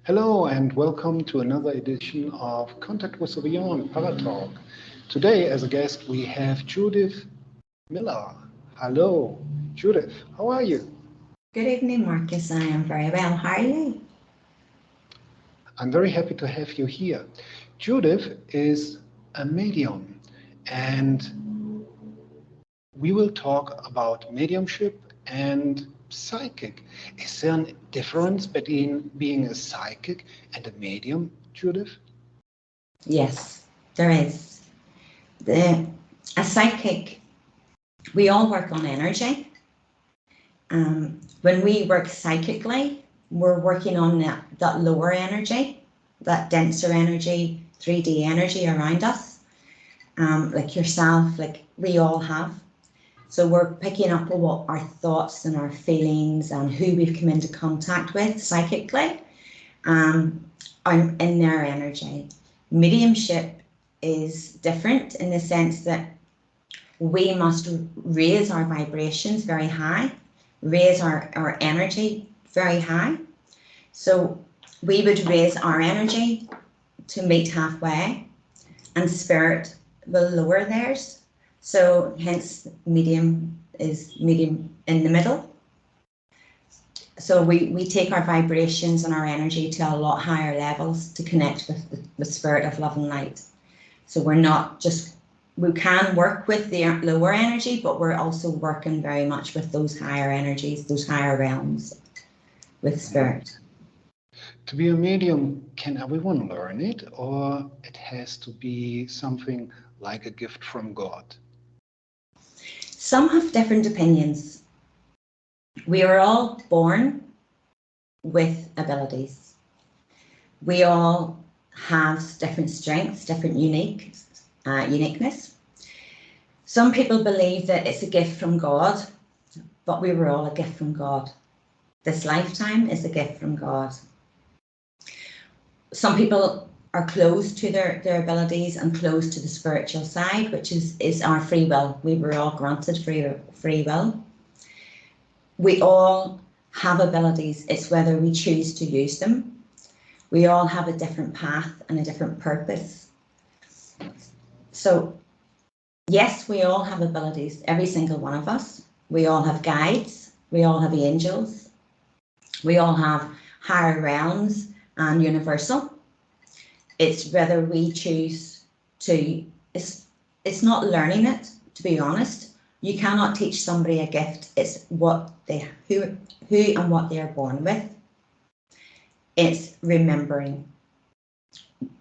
Hello and welcome to another edition of Contact with the Beyond Paratalk. Today as a guest we have Judith Millar. Hello, Judith, how are you? Good evening, Marcus. I am very well. How are you? I'm very happy to have you here. Judith is a medium and we will talk about mediumship and psychic. Is there a difference between being a psychic and a medium, Judith? Yes, there is. A psychic, we all work on energy. When we work psychically, we're working on that lower energy, that denser energy, 3D energy around us, like yourself, like we all have. So we're picking up on what our thoughts and our feelings and who we've come into contact with psychically are in their energy. Mediumship is different in the sense that we must raise our vibrations very high, raise our energy very high. So we would raise our energy to meet halfway, and spirit will lower theirs. So hence medium is medium in the middle. So we take our vibrations and our energy to a lot higher levels to connect with the spirit of love and light. So we're not just, we can work with the lower energy, but we're also working very much with those higher energies, those higher realms with spirit. To be a medium, can everyone learn it, or it has to be something like a gift from God? Some have different opinions. We are all born with abilities. We all have different strengths, different uniqueness. Some people believe that it's a gift from God, but we were all a gift from God. This lifetime is a gift from God. Some people are close to their abilities and close to the spiritual side, which is our free will. We were all granted free will. We all have abilities. It's whether we choose to use them. We all have a different path and a different purpose. So yes, we all have abilities, every single one of us. We all have guides. We all have angels. We all have higher realms and universal. It's whether we choose to, it's not learning it, to be honest. You cannot teach somebody a gift. It's what who and what they are born with. It's remembering.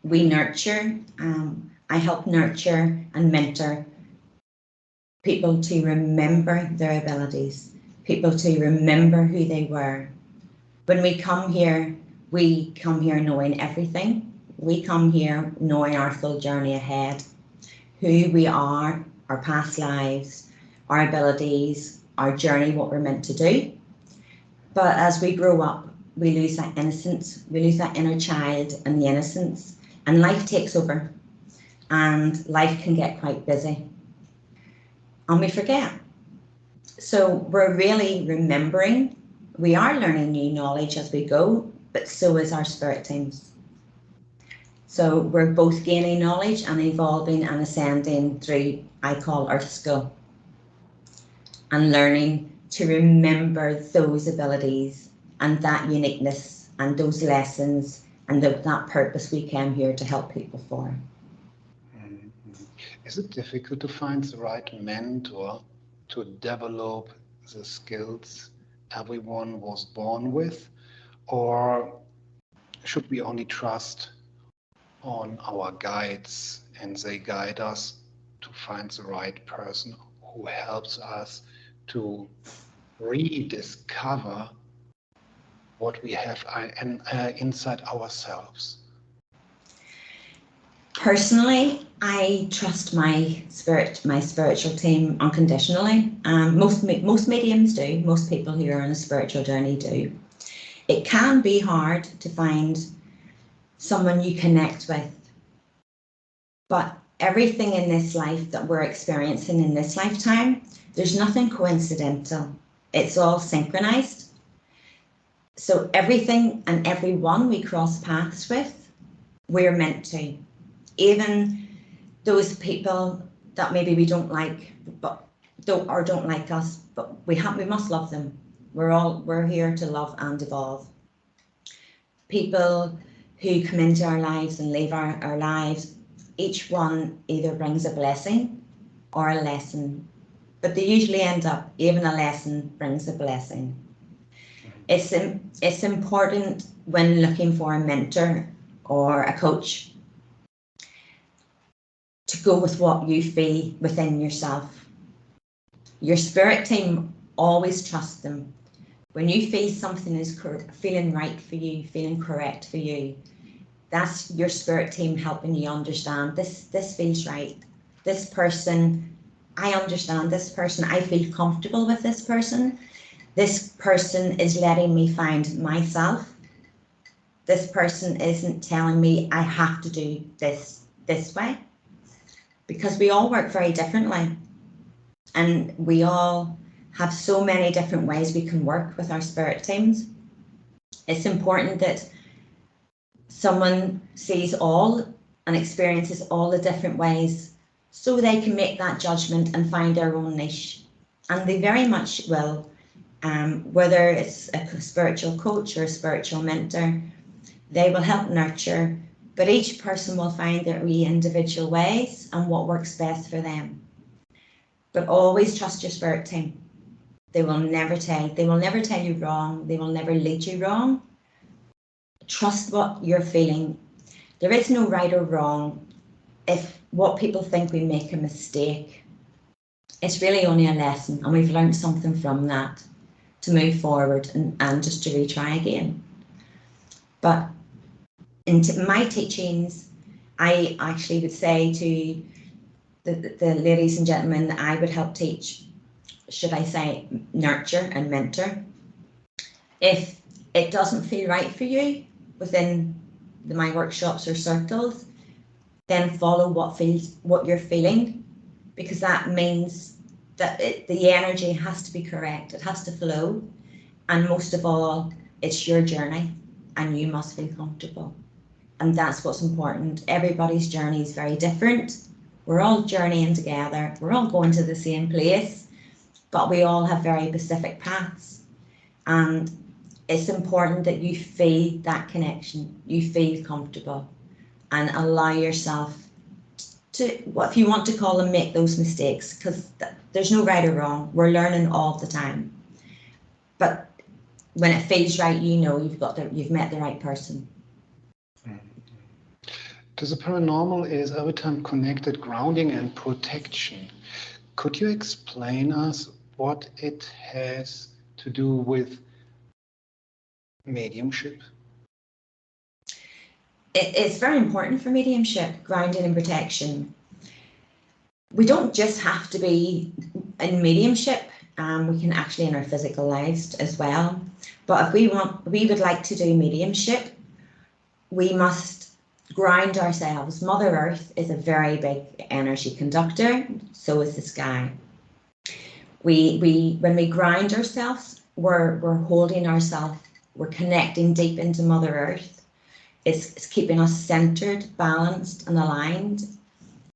We nurture, I help nurture and mentor people to remember their abilities, people to remember who they were. When we come here knowing everything. We come here knowing our full journey ahead, who we are, our past lives, our abilities, our journey, what we're meant to do. But as we grow up, we lose that innocence, we lose that inner child and the innocence, and life takes over, and life can get quite busy. And we forget. So we're really remembering. We are learning new knowledge as we go, but so is our spirit teams. So we're both gaining knowledge and evolving and ascending through, I call Earth School, and learning to remember those abilities and that uniqueness and those lessons and that purpose we came here to help people for. Is it difficult to find the right mentor to develop the skills everyone was born with, or should we only trust on our guides and they guide us to find the right person who helps us to rediscover what we have inside ourselves? Personally, I trust my spiritual team unconditionally. Most mediums do. Most people who are on a spiritual journey do. It can be hard to find someone you connect with, but everything in this life that we're experiencing in this lifetime, there's nothing coincidental. It's all synchronized. So everything and everyone we cross paths with, we're meant to. Even those people that maybe we don't like, but don't like us, but we must love them. We're here to love and evolve. People who come into our lives and leave our lives, each one either brings a blessing or a lesson, but they usually end up, even a lesson brings a blessing. It's important when looking for a mentor or a coach to go with what you feel within yourself. Your spirit team, always trust them. When you feel something is feeling right for you, feeling correct for you, that's your spirit team helping you understand this feels right. This person, I understand this person, I feel comfortable with this person. This person is letting me find myself. This person isn't telling me I have to do this way. Because we all work very differently. And we all have so many different ways we can work with our spirit teams. It's important that someone sees all and experiences all the different ways so they can make that judgment and find their own niche. And they very much will. Whether it's a spiritual coach or a spiritual mentor, they will help nurture, but each person will find their wee individual ways and what works best for them. But always trust your spirit team. They will never tell you wrong. They will never lead you wrong. Trust what you're feeling. There is no right or wrong. If what people think we make a mistake, it's really only a lesson, and we've learned something from that to move forward and just to retry again. But in my teachings, I actually would say to the ladies and gentlemen that I would help teach, should I say, nurture and mentor. If it doesn't feel right for you within my workshops or circles, then follow what you're feeling, because that means that the energy has to be correct. It has to flow. And most of all, it's your journey and you must feel comfortable. And that's what's important. Everybody's journey is very different. We're all journeying together. We're all going to the same place, but we all have very specific paths. And it's important that you feel that connection. You feel comfortable and allow yourself to, what if you want to call them, make those mistakes, because there's no right or wrong. We're learning all the time. But when it feels right, you know you've met the right person. To the paranormal is every time connected grounding and protection. Could you explain us what it has to do with mediumship? It's very important for mediumship, grounding and protection. We don't just have to be in mediumship. We can actually in our physical lives as well. But if we would like to do mediumship, we must ground ourselves. Mother Earth is a very big energy conductor, so is the sky. When we ground ourselves, we're holding ourselves, we're connecting deep into Mother Earth. It's keeping us centered, balanced and aligned.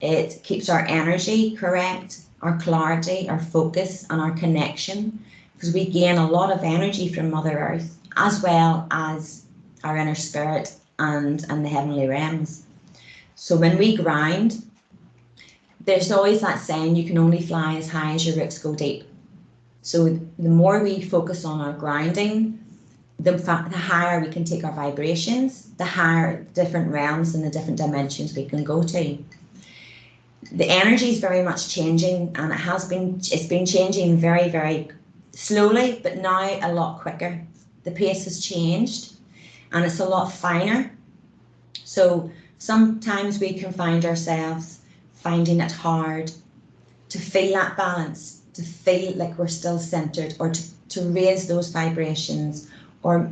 It keeps our energy correct, our clarity, our focus and our connection, because we gain a lot of energy from Mother Earth, as well as our inner spirit and the heavenly realms. So when we ground, there's always that saying, you can only fly as high as your roots go deep. So the more we focus on our grounding, the higher we can take our vibrations, the higher different realms and the different dimensions we can go to. The energy is very much changing, and it's been changing very, very slowly, but now a lot quicker. The pace has changed and it's a lot finer. So sometimes we can find ourselves finding it hard to feel that balance, to feel like we're still centered, or to raise those vibrations, or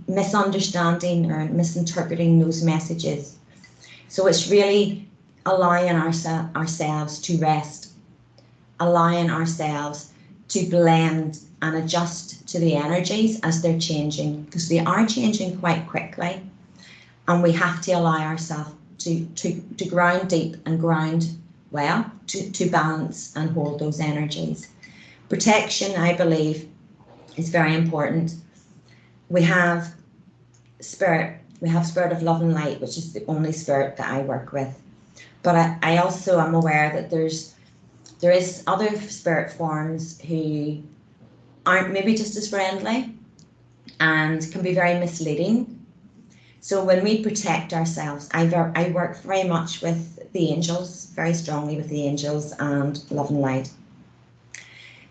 misunderstanding or misinterpreting those messages. So it's really allowing ourselves to rest, allowing ourselves to blend and adjust to the energies as they're changing, because they are changing quite quickly, and we have to allow ourselves to ground deep and ground well, to balance and hold those energies. Protection, I believe, is very important. We have spirit of love and light, which is the only spirit that I work with. But I also am aware that there is other spirit forms who aren't maybe just as friendly and can be very misleading. So when we protect ourselves, I work very much with the angels, very strongly with the angels and love and light.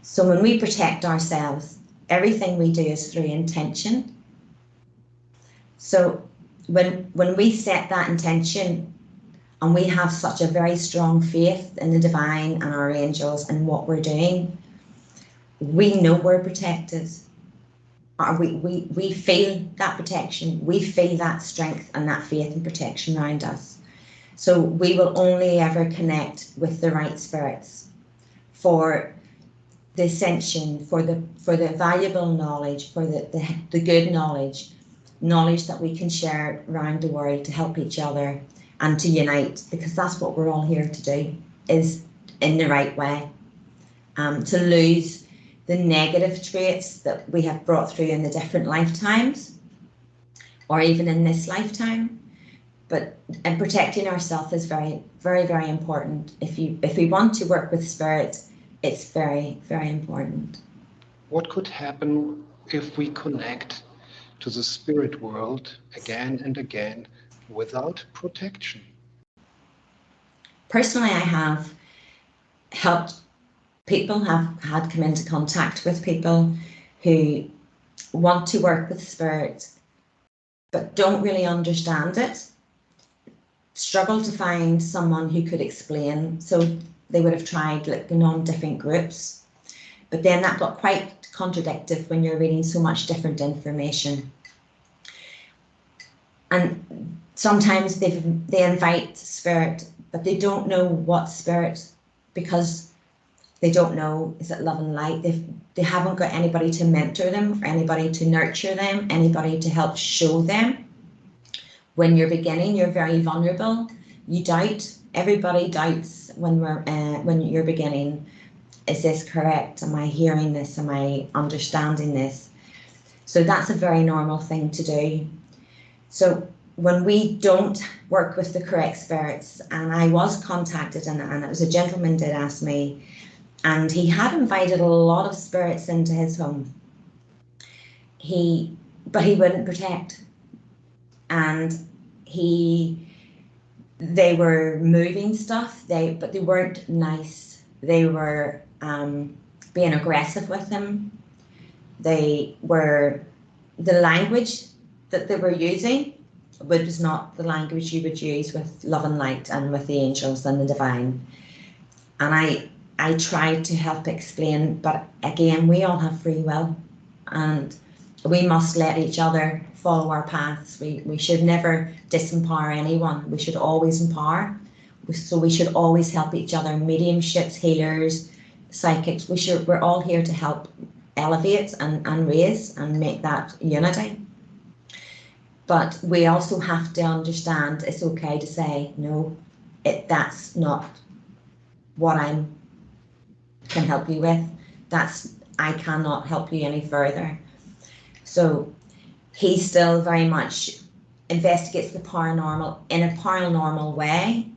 So when we protect ourselves, everything we do is through intention. So when we set that intention, and we have such a very strong faith in the divine and our angels and what we're doing, we know we're protected. We feel that protection, we feel that strength and that faith and protection around us. So we will only ever connect with the right spirits for the ascension, for the valuable knowledge, for the good knowledge that we can share around the world to help each other and to unite, because that's what we're all here to do, is in the right way, to lose the negative traits that we have brought through in the different lifetimes, or even in this lifetime. And protecting ourselves is very, very, very important. If we want to work with spirit, it's very, very important. What could happen if we connect to the spirit world again and again without protection? Personally, I have helped people, have had come into contact with people who want to work with spirit but don't really understand it, struggle to find someone who could explain. So they would have tried looking on different groups, but then that got quite contradictory when you're reading so much different information. And sometimes they invite spirit, but they don't know what spirit, because they don't know, is it love and light? They haven't got anybody to mentor them, or anybody to nurture them, anybody to help show them. When you're beginning, you're very vulnerable. You doubt. Everybody doubts when you're beginning. Is this correct? Am I hearing this? Am I understanding this? So that's a very normal thing to do. So when we don't work with the correct spirits, and I was contacted, and it was a gentleman did ask me, and he had invited a lot of spirits into his home. But he wouldn't protect, and they were moving stuff. But they weren't nice. They were being aggressive with him. The language that they were using was not the language you would use with love and light and with the angels and the divine. And I tried to help explain, but again, we all have free will, and we must let each other follow our paths. We should never disempower anyone. We should always empower. So we should always help each other. Mediumships, healers, psychics, we're all here to help elevate and raise and make that unity. But we also have to understand it's okay to say, no, that's not what I can help you with. I cannot help you any further. So he still very much investigates the paranormal in a paranormal way,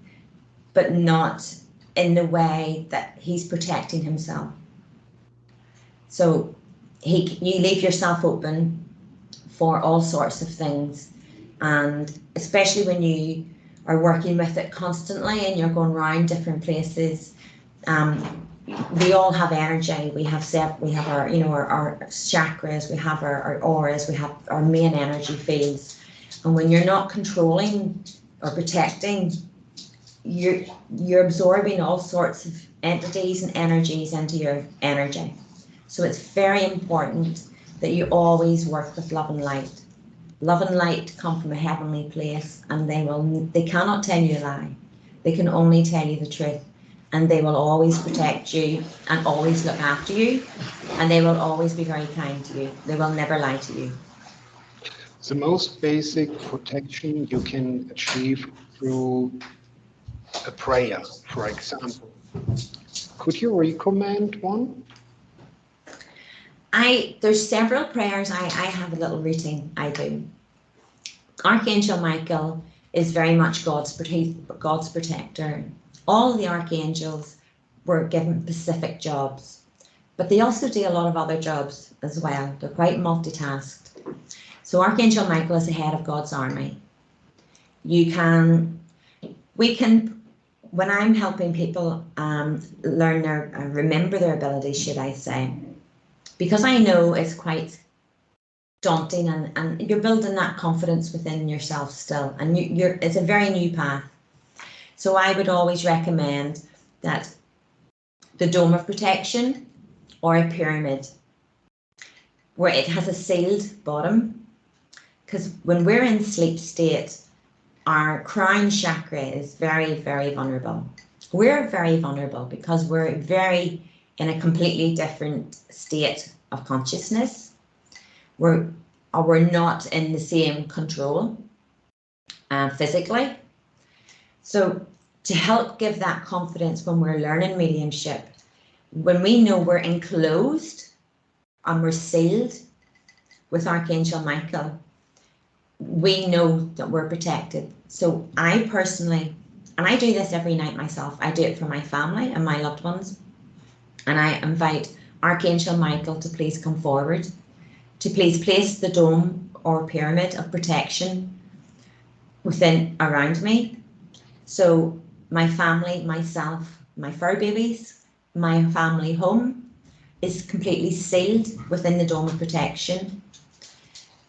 but not in the way that he's protecting himself. So you leave yourself open for all sorts of things, and especially when you are working with it constantly and you're going around different places. We all have energy. We have our our chakras. We have our auras. We have our main energy fields. And when you're not controlling or protecting, you're absorbing all sorts of entities and energies into your energy. So it's very important that you always work with love and light. Love and light come from a heavenly place, and they cannot tell you a lie. They can only tell you the truth. and they will always protect you and always look after you, and they will always be very kind to you. They will never lie to you. The most basic protection you can achieve through a prayer, for example. Could you recommend one? There's several prayers. I have a little routine I do. Archangel Michael is very much God's protector. All the archangels were given specific jobs, but they also do a lot of other jobs as well. They're quite multitasked. So Archangel Michael is the head of God's army. When I'm helping people learn remember their abilities, should I say, because I know it's quite daunting, and you're building that confidence within yourself still, and it's a very new path. So I would always recommend that the dome of protection or a pyramid where it has a sealed bottom, because when we're in sleep state, our crown chakra is very, very vulnerable. We're very vulnerable because we're in a completely different state of consciousness. We're not in the same control physically. So to help give that confidence when we're learning mediumship, when we know we're enclosed and we're sealed with Archangel Michael, we know that we're protected. So I personally, and I do this every night myself, I do it for my family and my loved ones, and I invite Archangel Michael to please come forward, to please place the dome or pyramid of protection around me. So my family, myself, my fur babies, my family home is completely sealed within the dome of protection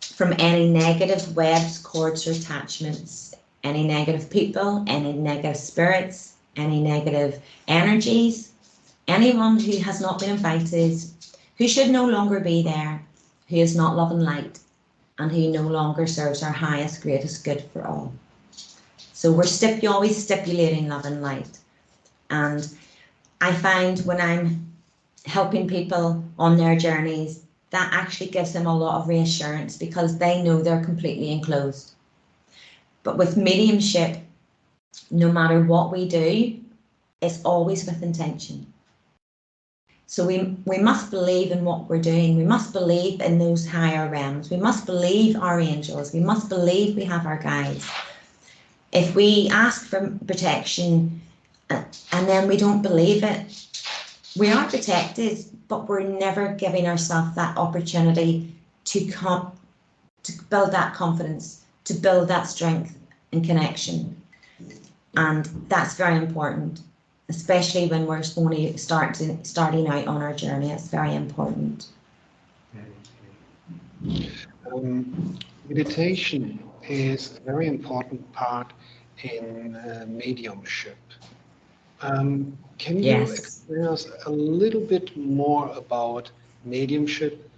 from any negative webs, cords, or attachments, any negative people, any negative spirits, any negative energies, anyone who has not been invited, who should no longer be there, who is not love and light, and who no longer serves our highest, greatest good for all. So we're always stipulating love and light. And I find when I'm helping people on their journeys, that actually gives them a lot of reassurance because they know they're completely enclosed. But with mediumship, no matter what we do, it's always with intention. So we must believe in what we're doing. We must believe in those higher realms. We must believe our angels. We must believe we have our guides. If we ask for protection and then we don't believe it, we are protected, but we're never giving ourselves that opportunity to build that confidence, to build that strength and connection. And that's very important, especially when we're only starting out on our journey. It's very important. Meditation is a very important part in mediumship. Can you explain us a little bit more about mediumship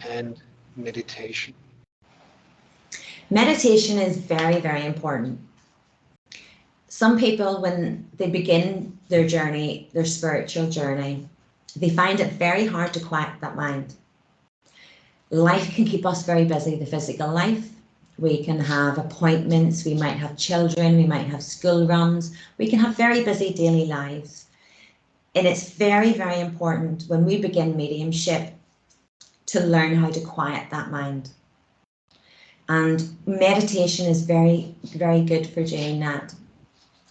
and meditation? Meditation is very, very important. Some people, when they begin their journey, their spiritual journey, they find it very hard to quiet that mind. Life can keep us very busy, the physical life. We can have appointments, we might have children, we might have school runs, we can have very busy daily lives. And it's very, very important when we begin mediumship to learn how to quiet that mind. And meditation is very, very good for doing that.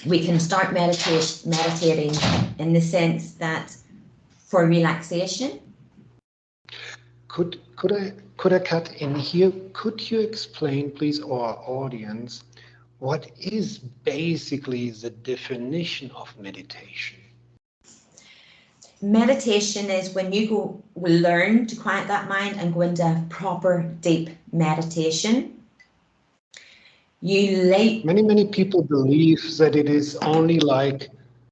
We can start meditating in the sense that for relaxation. Could I cut in here? Could you explain, please, our audience, what is basically the definition of meditation? Meditation is when you learn to quiet that mind and go into proper deep meditation. Many people believe that it is only like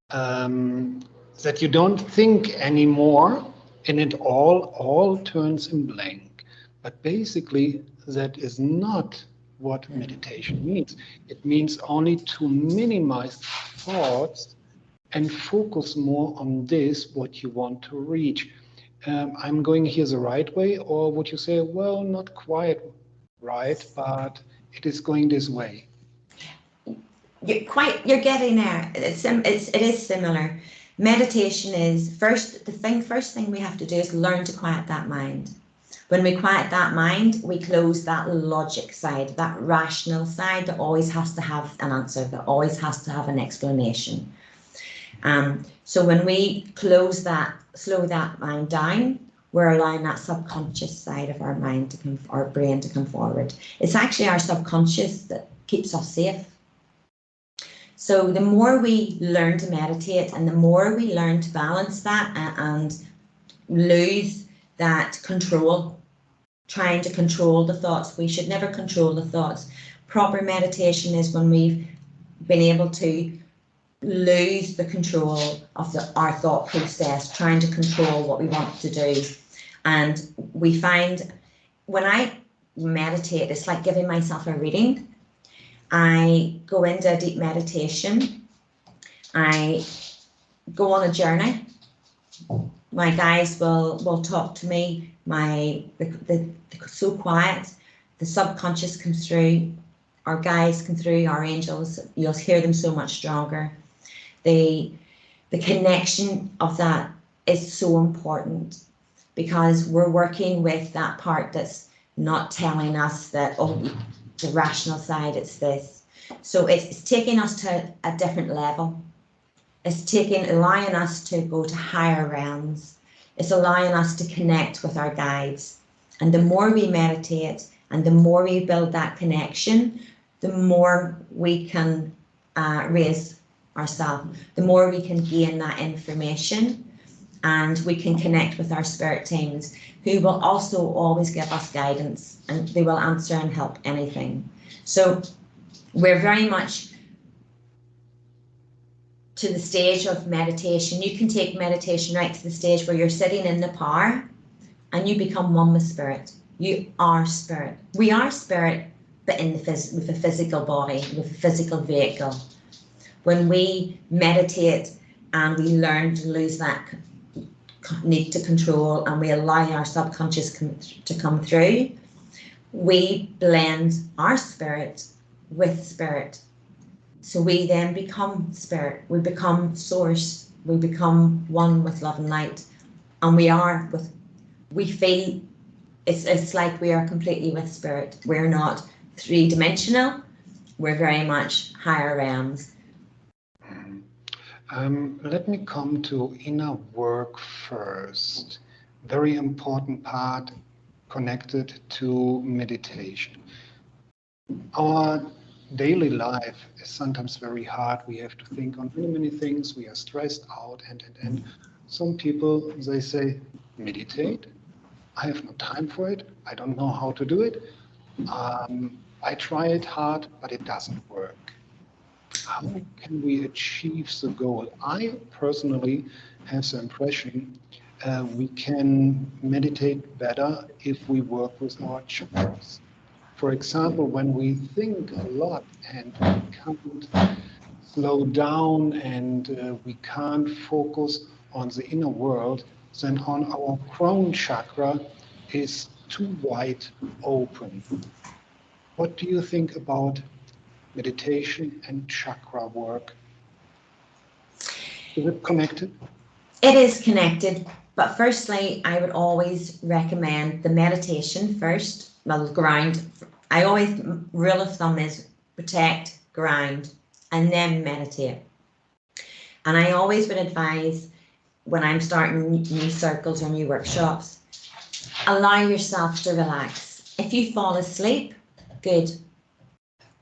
that you don't think anymore and it all turns in blank. But basically that is not what meditation means. It means only to minimize thoughts and focus more on this, what you want to reach. I'm going here the right way, or would you say, well, not quite right, but it is going this way? You're getting there. It is similar. Meditation is first thing we have to do is learn to quiet that mind. When we quiet that mind, we close that logic side, that rational side that always has to have an answer, that always has to have an explanation. So when we close that, slow that mind down, we're allowing that subconscious side of our mind to come, our brain to come forward. It's actually our subconscious that keeps us safe. So the more we learn to meditate and the more we learn to balance that and lose that control, trying to control the thoughts. We should never control the thoughts. Proper meditation is when we've been able to lose the control of our thought process, trying to control what we want to do. And we find when I meditate, it's like giving myself a reading. I go into a deep meditation. I go on a journey. My guides will talk to me. They're so quiet. The subconscious comes through. Our guides come through. Our angels. You'll hear them so much stronger. The connection of that is so important because we're working with that part that's not telling us that, oh, the rational side, it's this. So it's taking us to a different level. It's allowing us to go to higher realms. It's allowing us to connect with our guides. And the more we meditate and the more we build that connection, the more we can raise ourselves, the more we can gain that information, and we can connect with our spirit teams who will also always give us guidance, and they will answer and help anything. So we're very much to the stage of meditation. You can take meditation right to the stage where you're sitting in the power and you become one with spirit. You are spirit. We are spirit, but with a physical body, with a physical vehicle. When we meditate and we learn to lose that need to control and we allow our subconscious to come through, we blend our spirit with spirit. So we then become spirit, we become source, we become one with love and light, and we feel it's like we are completely with spirit. We're not three-dimensional, we're very much higher realms. Let me come to inner work first. Very important part connected to meditation. Our daily life is sometimes very hard. We have to think on many things. We are stressed out and some people, they say, meditate. I have no time for it. I don't know how to do it. I try it hard, but it doesn't work. How can we achieve the goal? I personally have the impression we can meditate better if we work with our chakras. For example, when we think a lot and we can't slow down and we can't focus on the inner world, then on our crown chakra is too wide open. What do you think about meditation and chakra work? Is it connected? It is connected, but firstly, I would always recommend the meditation first. Well, ground. Rule of thumb is protect, ground, and then meditate. And I always would advise when I'm starting new circles or new workshops, allow yourself to relax. If you fall asleep, good.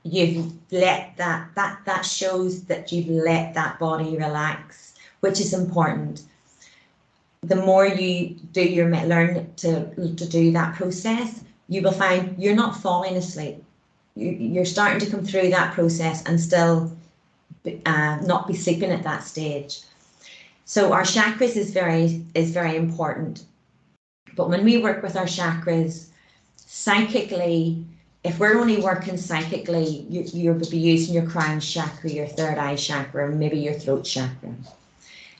You've let that shows that you've let that body relax, which is important. The more you do learn to do that process, you will find you're not falling asleep. You're starting to come through that process and still not be sleeping at that stage. So our chakras is very important. But when we work with our chakras psychically, if we're only working psychically, you'll be using your crown chakra, your third eye chakra, and maybe your throat chakra.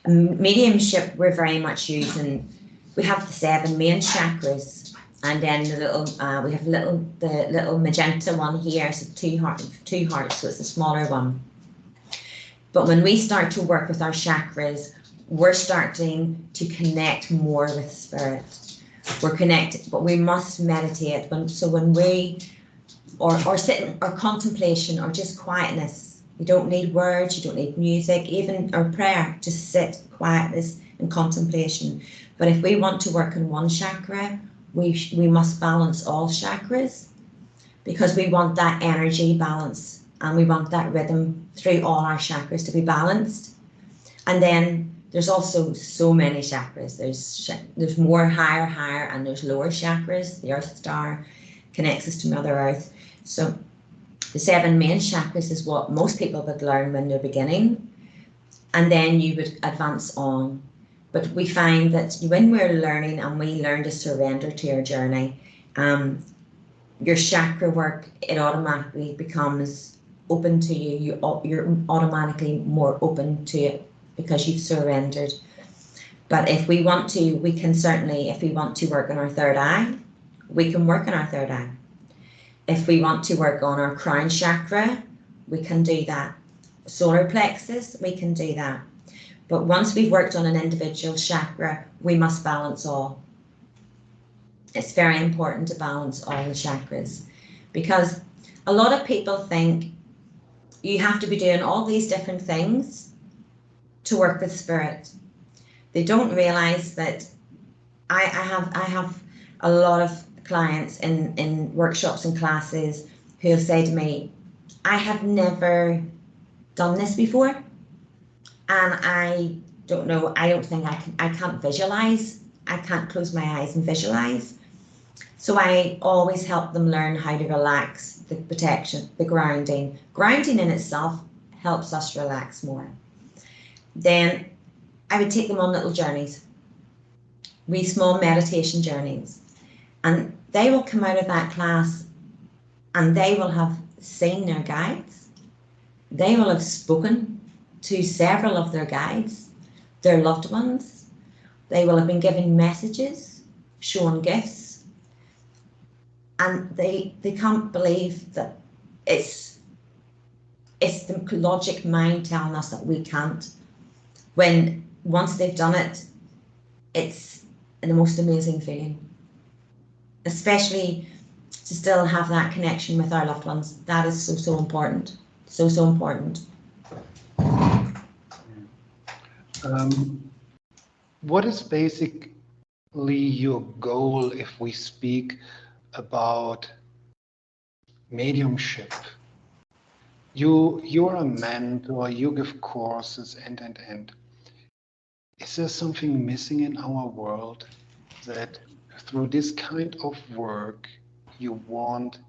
Mediumship, we're very much using, we have the 7 main chakras, and then the little, we have the little magenta one here, so two hearts, so it's a smaller one. But when we start to work with our chakras, we're starting to connect more with spirit. We're connected, but we must meditate. When we, or sitting, or contemplation, or just quietness. You don't need words, you don't need music, even or prayer. Just sit, quietness and contemplation. But if we want to work in one chakra, we must balance all chakras, because we want that energy balance, and we want that rhythm through all our chakras to be balanced. And then there's also so many chakras. There's more higher, and there's lower chakras. The Earth Star connects us to Mother Earth. So the 7 main chakras is what most people would learn when they're beginning, and then you would advance on. But we find that when we're learning and we learn to surrender to our journey, your chakra work, it automatically becomes open to you. You're automatically more open to it because you've surrendered. But if we want to, we can certainly, if we want to work on our third eye, we can work on our third eye. If we want to work on our crown chakra, we can do that. Solar plexus, we can do that. But once we've worked on an individual chakra, we must balance all. It's very important to balance all the chakras, because a lot of people think you have to be doing all these different things to work with spirit. They don't realize that I have a lot of clients in workshops and classes who'll say to me, I have never done this before, and I don't know, I don't think I can't visualize. I can't close my eyes and visualize. So I always help them learn how to relax, the protection, the grounding. Grounding in itself helps us relax more. Then I would take them on little journeys, wee small meditation journeys, and they will come out of that class and they will have seen their guides. They will have spoken to several of their guides, their loved ones. They will have been given messages, shown gifts, and they can't believe that it's the logic mind telling us that we can't. When once they've done it, it's the most amazing feeling. Especially to still have that connection with our loved ones. That is so important. So important. What is basically your goal if we speak about mediumship? You're a mentor, you give courses, and is there something missing in our world that through this kind of work you want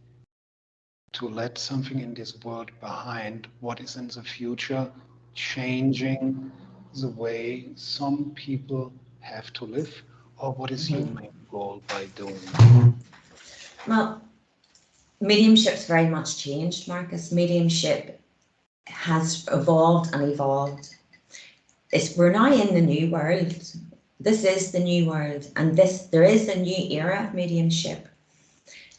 to let something in this world behind? What is in the future changing the way some people have to live? Or what is your main goal by doing it? Well, mediumship's very much changed, Marcus. Mediumship has evolved and evolved. We're now in the new world. This is the new world, and there is a new era of mediumship.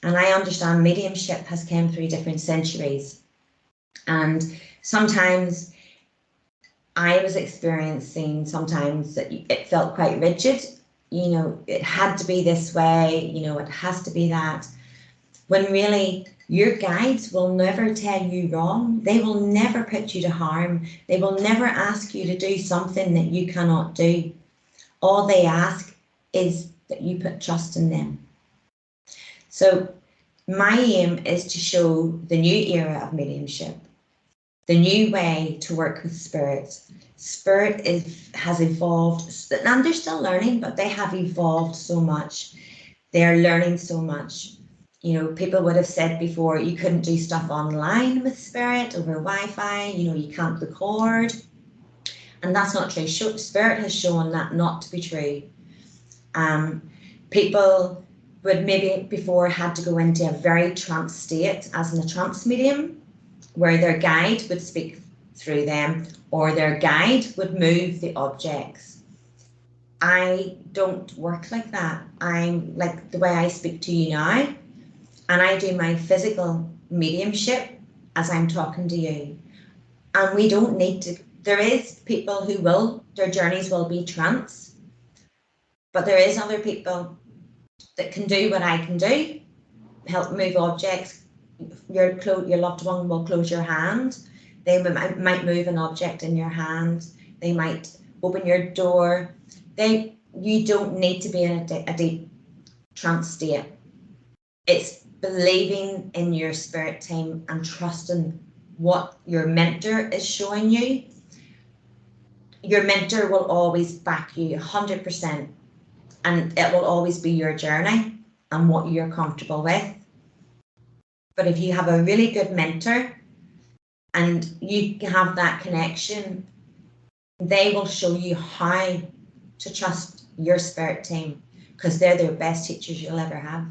And I understand mediumship has come through different centuries. And sometimes I was experiencing sometimes that it felt quite rigid. You know, it had to be this way, you know, it has to be that. When really your guides will never tell you wrong. They will never put you to harm. They will never ask you to do something that you cannot do. All they ask is that you put trust in them. So my aim is to show the new era of mediumship, the new way to work with spirit. Spirit has evolved, and they're still learning, but they have evolved so much. They're learning so much. You know, people would have said before you couldn't do stuff online with spirit over Wi-Fi, you know, you can't record. And that's not true. Spirit has shown that not to be true. People would maybe before had to go into a very trance state, as in a trance medium, where their guide would speak through them, or their guide would move the objects. I don't work like that. I'm like the way I speak to you now, and I do my physical mediumship as I'm talking to you. And we don't need to, there is people who will, their journeys will be trance, but there is other people that can do what I can do, help move objects. Your loved one will close your hand. They might move an object in your hand. They might open your door. You don't need to be in a deep trance state. It's believing in your spirit team and trusting what your mentor is showing you. Your mentor will always back you 100%, and it will always be your journey and what you're comfortable with. But if you have a really good mentor and you have that connection, they will show you how to trust your spirit team, because they're the best teachers you'll ever have.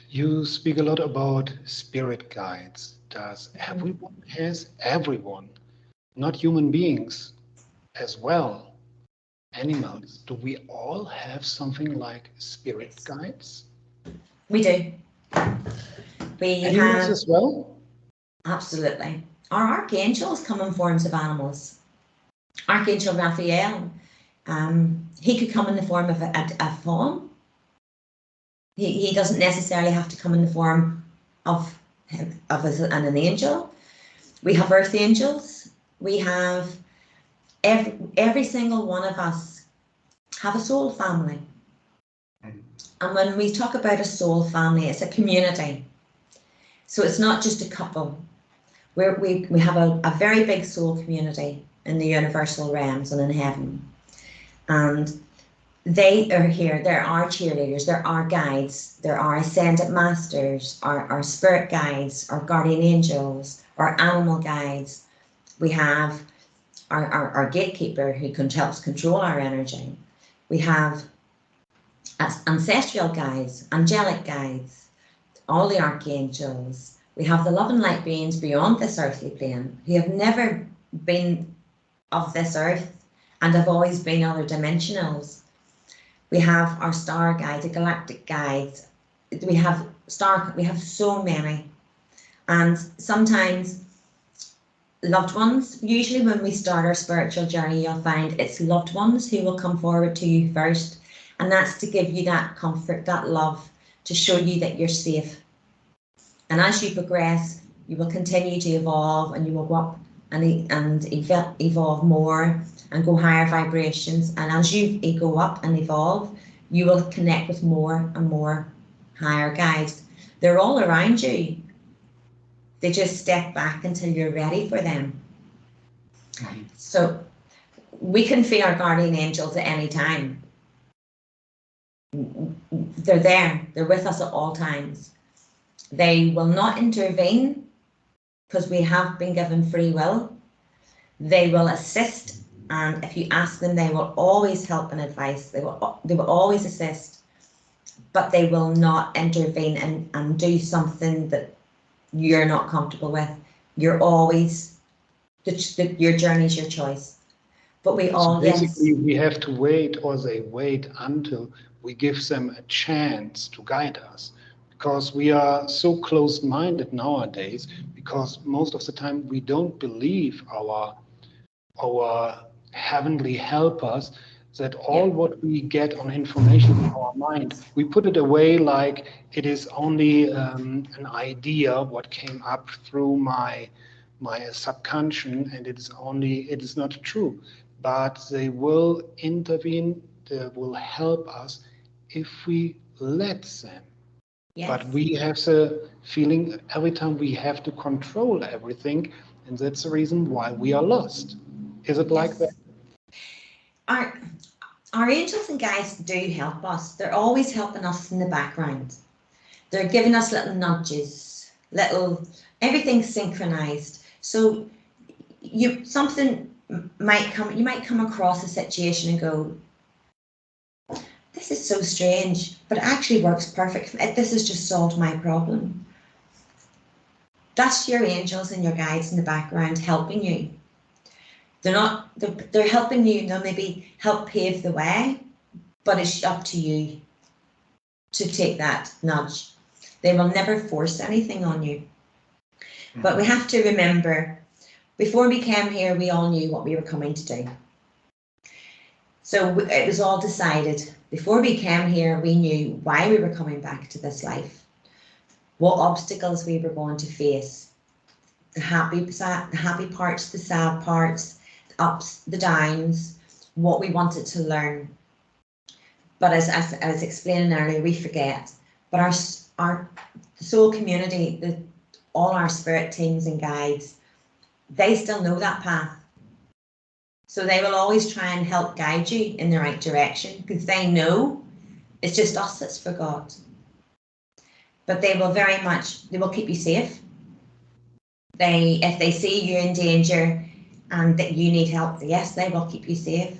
You speak a lot about spirit guides. Does everyone has everyone, not human beings as well, animals? Do we all have something like spirit guides? We do. We Animals have, as well? absolutely. Our archangels come in forms of animals. Archangel Raphael, he could come in the form of a fawn. He doesn't necessarily have to come in the form of an angel. We have earth angels. We have every single one of us have a soul family. And when we talk about a soul family, it's a community. So it's not just a couple. We have a very big soul community in the universal realms and in heaven. And they are here. There are cheerleaders, there are guides, there are ascended masters, our spirit guides, our guardian angels, our animal guides. We have our gatekeeper who helps control our energy. We have ancestral guides, angelic guides, all the archangels. We have the love and light beings beyond this earthly plane who have never been of this earth and have always been other dimensionals. We have our star guides, the galactic guides. We have so many. And sometimes loved ones, usually when we start our spiritual journey, you'll find it's loved ones who will come forward to you first. And that's to give you that comfort, that love, to show you that you're safe. And as you progress, you will continue to evolve, and you will go up and evolve more and go higher vibrations. And as you go up and evolve, you will connect with more and more higher guides. They're all around you. They just step back until you're ready for them. So we can feel our guardian angels at any time. They're there. They're with us at all times. They will not intervene because we have been given free will. They will assist, and if you ask them, they will always help and advise. They will always assist, but they will not intervene and do something that you're not comfortable with. You're always, your journey is your choice. But we all, basically, we have to wait, or they wait until we give them a chance to guide us, because we are so closed-minded nowadays, because most of the time we don't believe our heavenly helpers, that all what we get on information in our mind, we put it away like it is only an idea what came up through my subconscious, and it is not true. But they will intervene, they will help us if we let them. Yes. But we have the feeling every time we have to control everything, and that's the reason why we are lost. Is it like that? Our angels and guides do help us. They're always helping us in the background. They're giving us little nudges, everything's synchronized. So you might come across a situation and go, this is so strange, but it actually works perfect. This has just solved my problem. That's your angels and your guides in the background helping you. They're helping you, they'll maybe help pave the way, but it's up to you to take that nudge. They will never force anything on you. But we have to remember, before we came here, we all knew what we were coming to do. So it was all decided. Before we came here, we knew why we were coming back to this life, what obstacles we were going to face, the happy parts, the sad parts, the ups, the downs, what we wanted to learn. But as I was explaining earlier, we forget. But our soul community, all our spirit teams and guides, they still know that path. So they will always try and help guide you in the right direction because they know it's just us that's forgot. But they will keep you safe. If they see you in danger and that you need help, yes, they will keep you safe.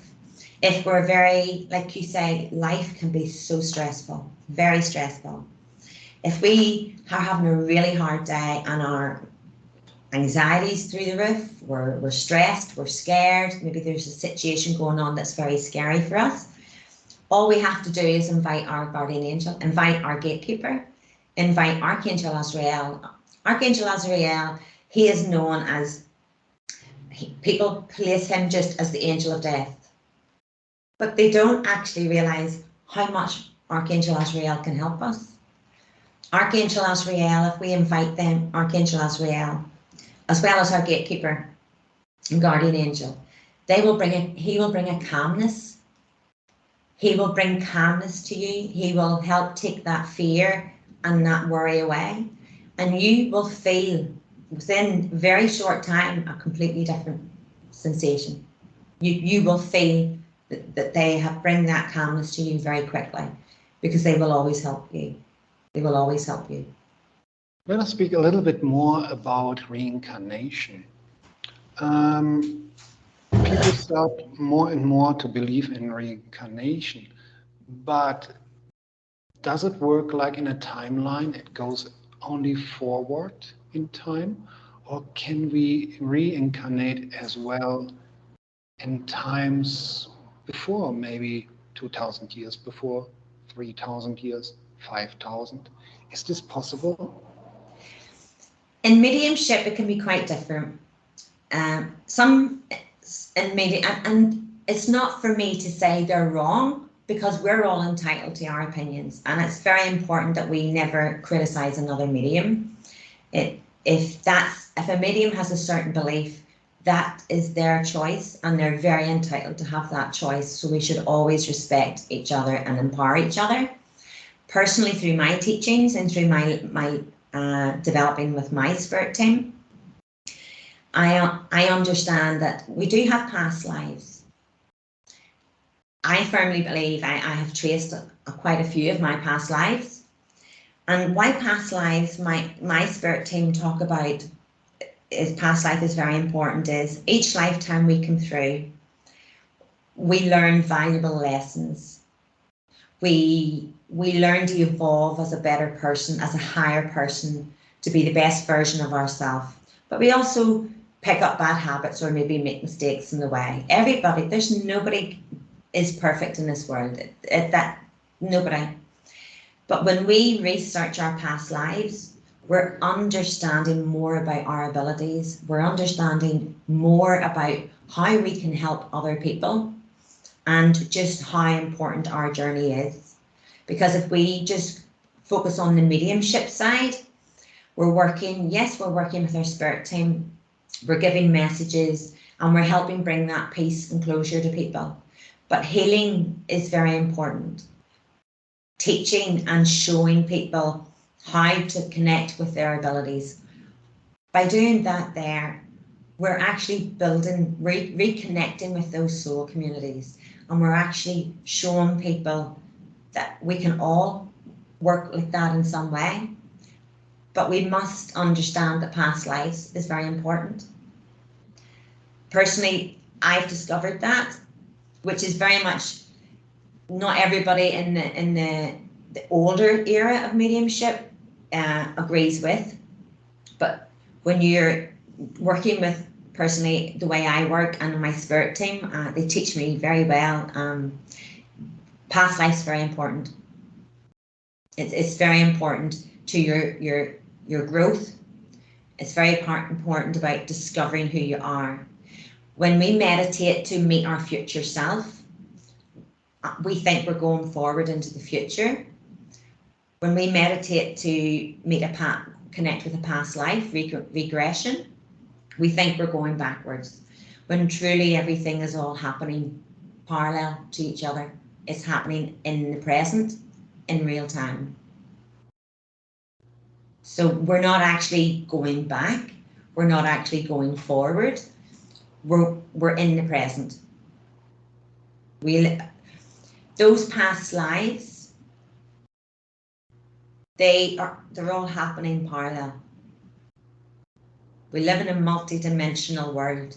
If we're very, like you say, life can be so stressful, very stressful. If we are having a really hard day and our anxiety's through the roof, we're stressed, we're scared, maybe there's a situation going on that's very scary for us, all we have to do is invite our guardian angel, invite our gatekeeper, invite Archangel Azrael. Archangel Azrael, he is known as, people place him just as the angel of death, but they don't actually realize how much Archangel Azrael can help us. Archangel Azrael, if we invite them, Archangel Azrael, as well as our gatekeeper and guardian angel, he will bring a calmness. He will bring calmness to you. He will help take that fear and that worry away. And you will feel within a very short time a completely different sensation. You will feel that they have bring that calmness to you very quickly because they will always help you. They will always help you. Let us speak a little bit more about reincarnation. People start more and more to believe in reincarnation, but does it work like in a timeline? It goes only forward in time, or can we reincarnate as well in times before, maybe 2,000 years before, 3,000 years, 5,000? Is this possible? In mediumship, it can be quite different. Some in medium, and it's not for me to say they're wrong because we're all entitled to our opinions, and it's very important that we never criticize another medium. If a medium has a certain belief, that is their choice, and they're very entitled to have that choice. So we should always respect each other and empower each other. Personally, through my teachings and through my developing with my spirit team, I understand that we do have past lives. I firmly believe I have traced quite a few of my past lives. And why past lives, my spirit team talk about is past life is very important, is each lifetime we come through, we learn valuable lessons. We learn to evolve as a better person, as a higher person, to be the best version of ourselves. But we also pick up bad habits or maybe make mistakes in the way. Nobody is perfect in this world. Nobody. But when we research our past lives, we're understanding more about our abilities. We're understanding more about how we can help other people and just how important our journey is. Because if we just focus on the mediumship side, we're working with our spirit team, we're giving messages, and we're helping bring that peace and closure to people. But healing is very important. Teaching and showing people how to connect with their abilities. By doing that we're actually building, reconnecting with those soul communities. And we're actually showing people that we can all work like that in some way. But we must understand that past lives is very important. Personally, I've discovered that, which is very much not everybody in the older era of mediumship agrees with. But when you're working with, personally, the way I work and my spirit team, they teach me very well. Past life's very important. It's very important to your growth. It's very important about discovering who you are. When we meditate to meet our future self, we think we're going forward into the future. When we meditate to connect with a past life, regression, we think we're going backwards. When truly everything is all happening parallel to each other. It's happening in the present, in real time. So we're not actually going back. We're not actually going forward. We're in the present. Those past lives, they're all happening parallel. We live in a multi-dimensional world.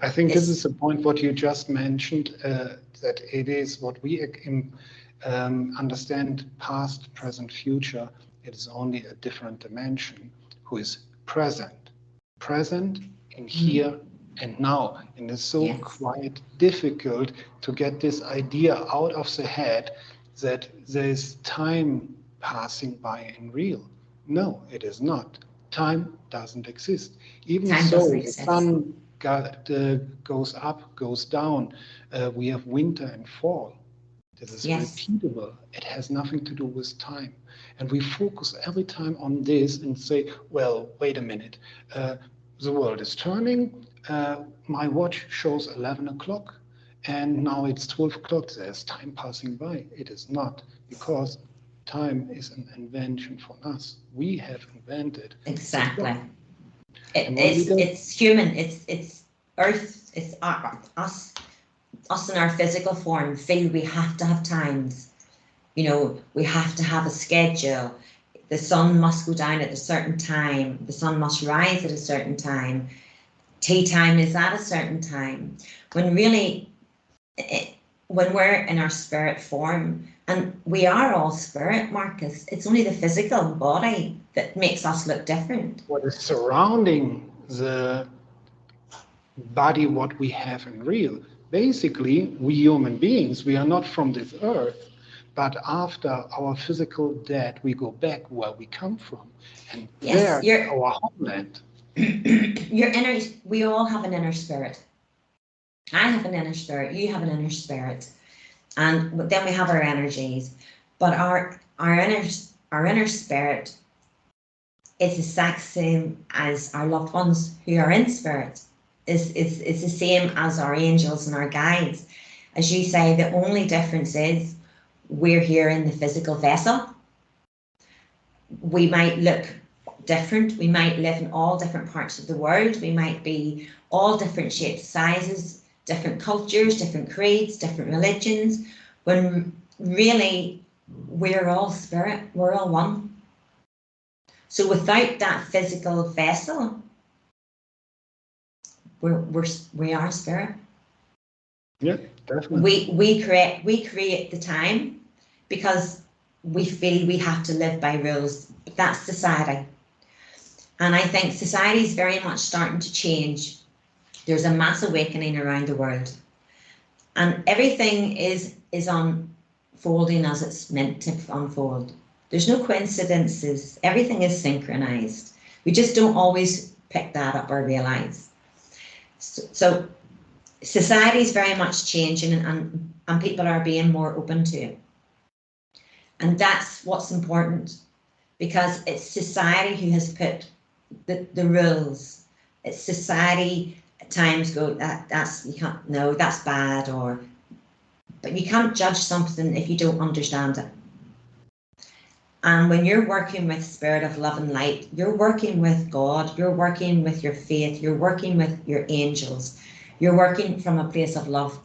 I think this is the point what you just mentioned, that it is what we understand past, present, future. It is only a different dimension who is present in here and now. And it's so quite difficult to get this idea out of the head that there's time passing by in real. No, it is not. Time doesn't exist. Even so, the sun goes up, goes down. We have winter and fall. This is repeatable. It has nothing to do with time. And we focus every time on this and say, well, wait a minute. The world is turning. My watch shows 11 o'clock. And now it's 12 o'clock. There's time passing by. It is not, because time is an invention for us. We have invented. Exactly. It's human. It's Earth. It's us in our physical form feel we have to have times. You know, we have to have a schedule. The sun must go down at a certain time. The sun must rise at a certain time. Tea time is at a certain time. When really, when we're in our spirit form, and we are all spirit, Marcus, it's only the physical body that makes us look different. What is surrounding the body, what we have in real. Basically, we human beings, we are not from this earth, but after our physical death, we go back where we come from. And there's our homeland. We all have an inner spirit. I have an inner spirit, you have an inner spirit. And then we have our energies. But our inner spirit is the exact same as our loved ones who are in spirit. It's the same as our angels and our guides. As you say, the only difference is we're here in the physical vessel. We might look different. We might live in all different parts of the world. We might be all different shapes, sizes, different cultures, different creeds, different religions, when really we're all spirit, we're all one. So without that physical vessel, we are spirit. Yeah, definitely. We create the time because we feel we have to live by rules. But that's society. And I think society is very much starting to change. There's a mass awakening around the world. And everything is unfolding as it's meant to unfold. There's no coincidences. Everything is synchronized. We just don't always pick that up or realize. So society is very much changing, and people are being more open to it. And that's what's important, because it's society who has put the rules. It's society at times go, that's, you can't, no, that's bad, but you can't judge something if you don't understand it. And when you're working with spirit of love and light, you're working with God, you're working with your faith, you're working with your angels, you're working from a place of love.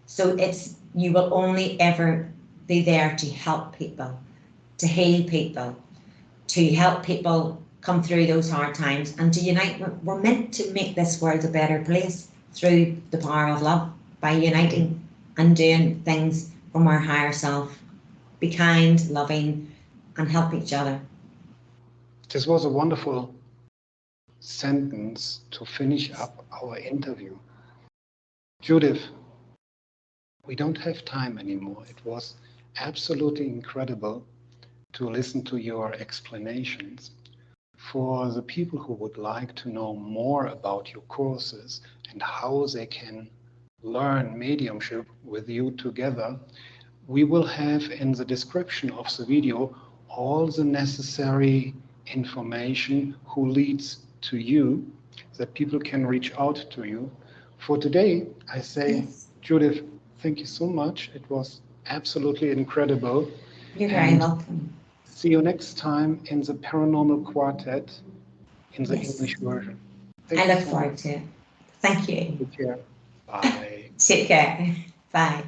So you will only ever be there to help people, to heal people, to help people come through those hard times and to unite. We're meant to make this world a better place through the power of love, by uniting and doing things from our higher self. Be kind, loving, and help each other. This was a wonderful sentence to finish up our interview. Judith, we don't have time anymore. It was absolutely incredible to listen to your explanations. For the people who would like to know more about your courses and how they can learn mediumship with you together, we will have in the description of the video all the necessary information who leads to you, that people can reach out to you. For today, I say, Yes. Judith, thank you so much. It was absolutely incredible. You're very welcome. See you next time in the Paranormal Quartet in the Yes. English version. I look forward to it. Thank you. Take care. Bye. Take care. Bye.